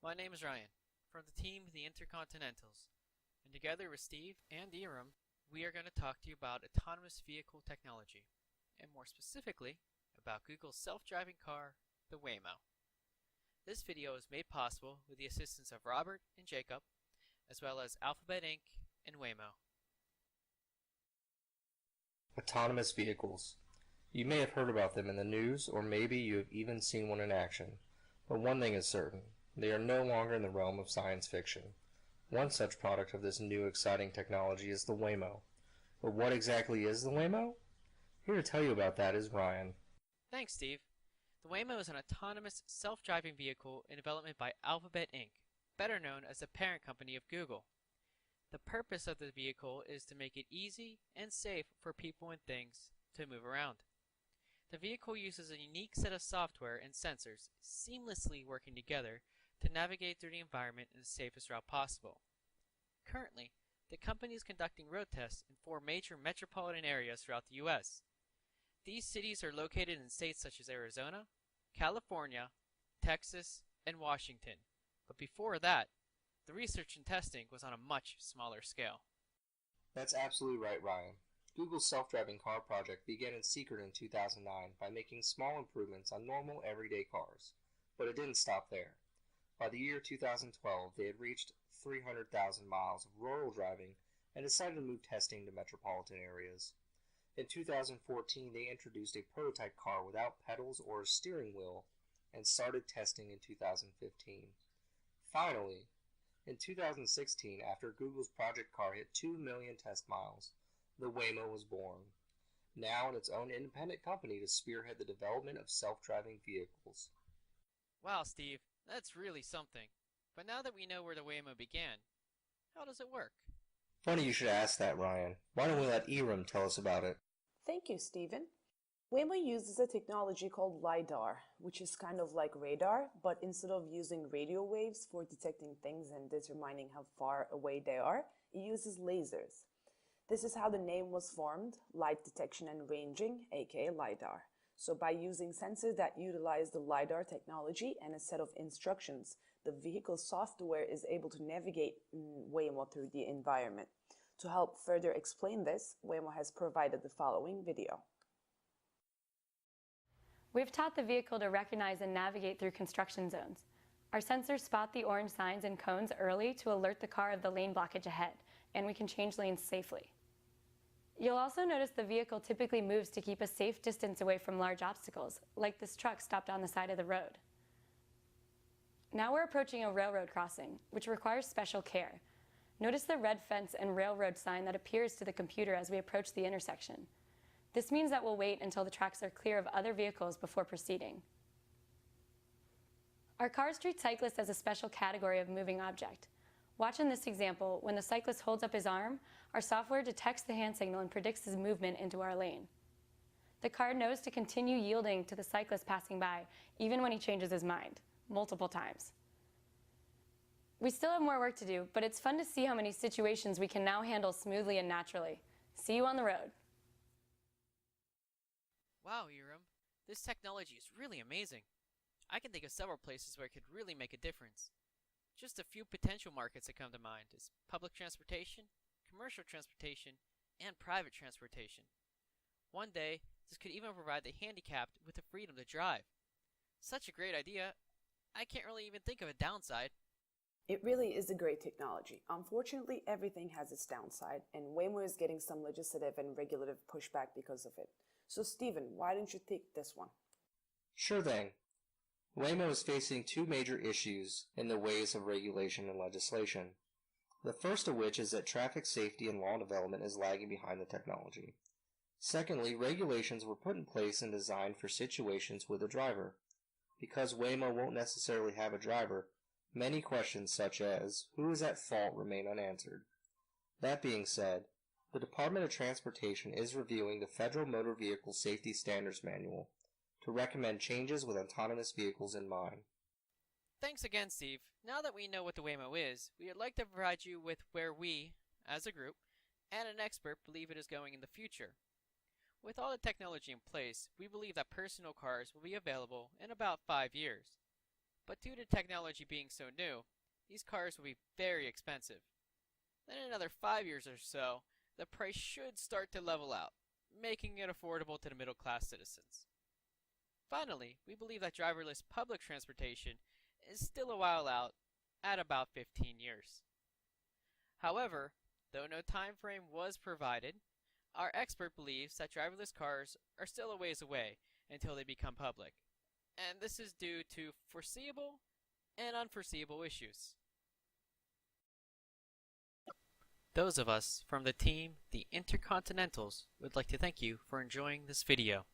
My name is Ryan, from the team The Intercontinentals, and together with Steve and Iram, we are going to talk to you about autonomous vehicle technology, and more specifically, about Google's self-driving car, the Waymo. This video is made possible with the assistance of Robert and Jacob, as well as Alphabet Inc. and Waymo. Autonomous vehicles. You may have heard about them in the news, or maybe you have even seen one in action. But one thing is certain, they are no longer in the realm of science fiction. One such product of this new exciting technology is the Waymo. But what exactly is the Waymo? Here to tell you about that is Ryan. Thanks, Steve. The Waymo is an autonomous self-driving vehicle in development by Alphabet Inc., better known as the parent company of Google. The purpose of the vehicle is to make it easy and safe for people and things to move around. The vehicle uses a unique set of software and sensors seamlessly working together to navigate through the environment in the safest route possible. Currently, the company is conducting road tests in 4 major metropolitan areas throughout the U.S. These cities are located in states such as Arizona, California, Texas, and Washington. But before that, the research and testing was on a much smaller scale. That's absolutely right, Ryan. Google's self-driving car project began in secret in 2009 by making small improvements on normal everyday cars. But it didn't stop there. By the year 2012, they had reached 300,000 miles of rural driving and decided to move testing to metropolitan areas. In 2014, they introduced a prototype car without pedals or a steering wheel and started testing in 2015. Finally, in 2016, after Google's project car hit 2 million test miles, the Waymo was born, now in its own independent company to spearhead the development of self-driving vehicles. Wow, Steve, that's really something. But now that we know where the Waymo began, how does it work? Funny you should ask that, Ryan. Why don't we let Iram tell us about it? Thank you, Stephen. Waymo uses a technology called LiDAR, which is kind of like radar, but instead of using radio waves for detecting things and determining how far away they are, it uses lasers. This is how the name was formed, light detection and ranging, aka LiDAR. So by using sensors that utilize the LiDAR technology and a set of instructions, the vehicle software is able to navigate Waymo through the environment. To help further explain this, Waymo has provided the following video. We've taught the vehicle to recognize and navigate through construction zones. Our sensors spot the orange signs and cones early to alert the car of the lane blockage ahead, and we can change lanes safely. You'll also notice the vehicle typically moves to keep a safe distance away from large obstacles, like this truck stopped on the side of the road. Now we're approaching a railroad crossing, which requires special care. Notice the red fence and railroad sign that appears to the computer as we approach the intersection. This means that we'll wait until the tracks are clear of other vehicles before proceeding. Our cars treat cyclists as a special category of moving object. Watch in this example, when the cyclist holds up his arm, our software detects the hand signal and predicts his movement into our lane. The car knows to continue yielding to the cyclist passing by, even when he changes his mind, multiple times. We still have more work to do, but it's fun to see how many situations we can now handle smoothly and naturally. See you on the road. Wow, Iram, this technology is really amazing. I can think of several places where it could really make a difference. Just a few potential markets that come to mind is public transportation, commercial transportation, and private transportation. One day, this could even provide the handicapped with the freedom to drive. Such a great idea, I can't really even think of a downside. It really is a great technology. Unfortunately, everything has its downside, and Waymo is getting some legislative and regulative pushback because of it. So Stephen, why don't you take this one? Sure thing. Waymo is facing 2 major issues in the ways of regulation and legislation. The first of which is that traffic safety and law development is lagging behind the technology. Secondly, regulations were put in place and designed for situations with a driver. Because Waymo won't necessarily have a driver, many questions such as, who is at fault, remain unanswered. That being said, the Department of Transportation is reviewing the Federal Motor Vehicle Safety Standards Manual to recommend changes with autonomous vehicles in mind. Thanks again, Steve. Now that we know what the Waymo is, we would like to provide you with where we, as a group, and an expert believe it is going in the future. With all the technology in place, we believe that personal cars will be available in about 5 years. but due to technology being so new, these cars will be very expensive. Then in another 5 years or so, the price should start to level out, making it affordable to the middle class citizens. Finally, we believe that driverless public transportation is still a while out at about 15 years. However, though no time frame was provided, our expert believes that driverless cars are still a ways away until they become public, and this is due to foreseeable and unforeseeable issues. Those of us from the team, the Intercontinentals, would like to thank you for enjoying this video.